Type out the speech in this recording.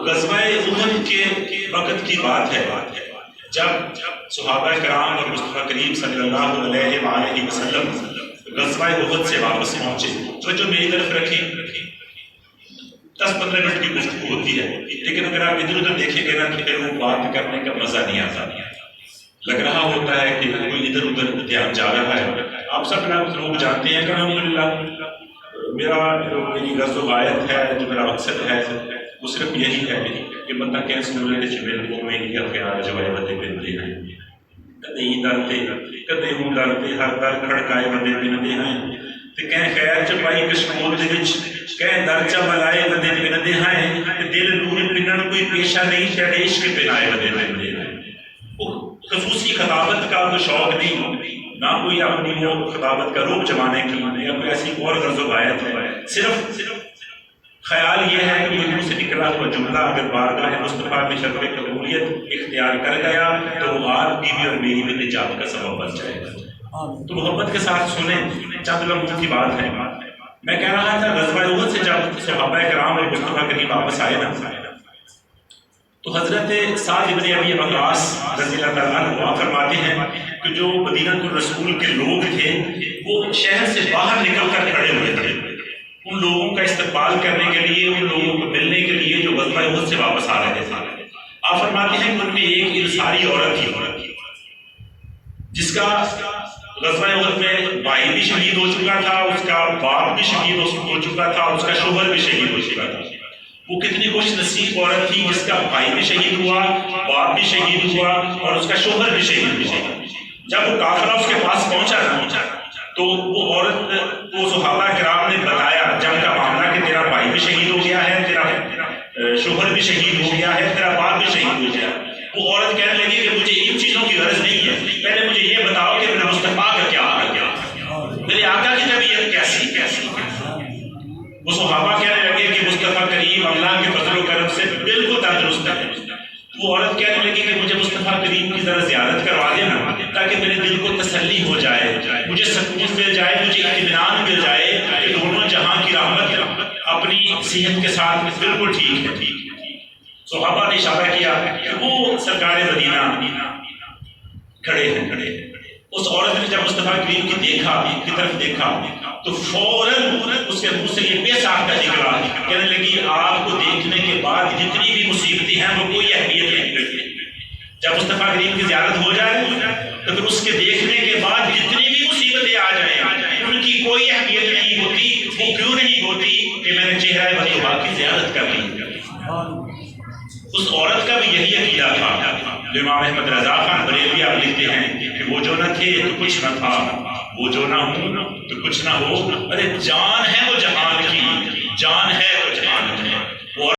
غزوہ احد کے وقت کی بات ہے جب صحابہ کرام اور مصطفیٰ کریم صلی اللہ علیہ وآلہ وسلم غزوہ احد سے واپس پہنچے. تو جو میری طرف رکھیں 10-15 منٹ کی گفتگو ہوتی ہے، لیکن اگر آپ ادھر ادھر دیکھیں گے نا تو پھر وہ بات کرنے کا مزہ نہیں آتا. لگ رہا ہوتا ہے کہ کوئی ادھر ادھر دھیان جا رہا ہے. آپ سب لوگ جانتے ہیں کہ الحمدللہ میری غرض و غایت ہے، جو میرا مقصد ہے وہ صرف یہی ہے کہ بندہ کیسے ہوئے چمل میں ہی کا خیال جو ہے بندے پہنتے ہیں. کدے ہی ڈرتے کدے ہوں ڈرتے ہر در کھڑکائے بندے پہنتے ہیں. تو کہیں خیر چپائی کشمور دے وچ کہیں در چملائے بندے پہنتے ہیں. دل نور پنن کوئی پیشہ نہیں چڑیش کے پہنائے بندے پہنتے ہیں. خصوصی خطابت کا تو شوق نہیں، نہ کوئی اپنی وہ خطابت کا روپ جمانے کی یا کوئی ایسی اور غرض و غایت ہے. صرف خیال یہ ہے کہ منہ سے نکلا ہوا جملہ اگر بارگاہ مصطفیٰ میں شرف قبولیت اختیار کر گیا تو وہ آپ کی بھی اور میری بھی نجات کا سبب بن جائے گا. تو محبت کے ساتھ سنیں، چند لمحوں کی بات ہے. میں کہہ رہا تھا غزوہ احد سے جب صحابہ کرام اور مصطفیٰ کریم واپس آئے نا تو حضرت سعد بن ابی وقاص رضی اللہ تعالیٰ عنہ فرماتے ہیں کہ جو مدینہ الرسول کے لوگ تھے وہ شہر سے باہر نکل کر کھڑے ہوئے تھے ان لوگوں کا استقبال کرنے کے لیے، ان لوگوں کو ملنے کے لیے جو غزوہ احد سے واپس آ رہے تھے. آپ فرماتے ہیں کہ ان میں ایک انصاری عورت تھی جس کا غزوہ احد میں بھائی بھی شہید ہو چکا تھا، اس کا باپ بھی شہید ہو چکا تھا، اس کا شوہر بھی شہید ہو چکا تھا. وہ کتنی خوش نصیب عورت تھی جس کا بھائی بھی شہید ہوا، باپ بھی شہید ہوا اور اس کا شوہر بھی شہید ہوا. جب وہ قافلہ اس کے پاس پہنچا تو وہ عورت کو صحابہ کرام نے بتایا جنگ کا معاملہ کہ تیرا بھائی بھی شہید ہو گیا ہے، تیرا شوہر بھی شہید ہو گیا ہے، تیرا باپ بھی شہید ہو گیا. وہ عورت کہنے لگی کہ مجھے ان چیزوں کی غرض نہیں ہے، پہلے مجھے یہ بتاؤ کہ میرا مصطفیٰ کا کیا حال ہے، میرے آقا کی طبیعت کیسی. وہ صحابہ کہنے لگے کہ مصطفیٰ کریم اللہ کے فضل و کرم سے بالکل تندرست ہے. وہ عورت کہنے لگی کہ مجھے مصطفیٰ کریم کی ذرا زیارت کروا دینا تاکہ میرے دل کو تسلی ہو جائے، مجھے سکون مل جائے، مجھے اطمینان مل جائے کہ دونوں جہاں کی رحمت اپنی صحت کے ساتھ بالکل ٹھیک ہے. صحابہ نے اشارہ کیا کہ وہ سرکار مدینہ کھڑے ہیں. اس عورت نے جب مصطفیٰ کریم کی طرف دیکھا تو فوراً اس کے منہ سے یہ بے ساختہ نکلا، کہنے لگی آپ کو دیکھنے کے بعد جتنی بھی مصیبتیں ہیں وہ کوئی اہمیت نہیں کرتی. جب مصطفیٰ کریم کی زیارت ہو جائے تو پھر اس کے دیکھنے کے بعد جتنی بھی مصیبتیں آ جائیں ان کی کوئی اہمیت نہیں ہوتی. وہ کیوں نہیں ہوتی کہ میں نے چہرہ مطلوبہ کی زیارت کر لی. اس عورت کا بھی یہی عقیدہ تھا. امام احمد رضا خان بریلوی آپ لکھتے ہیں کہ وہ جو نہ تھے تو کچھ نہ تھا، وہ جو نہ ہوں تو کچھ نہ ہو. ارے جان ہے وہ جہان کی، جان ہے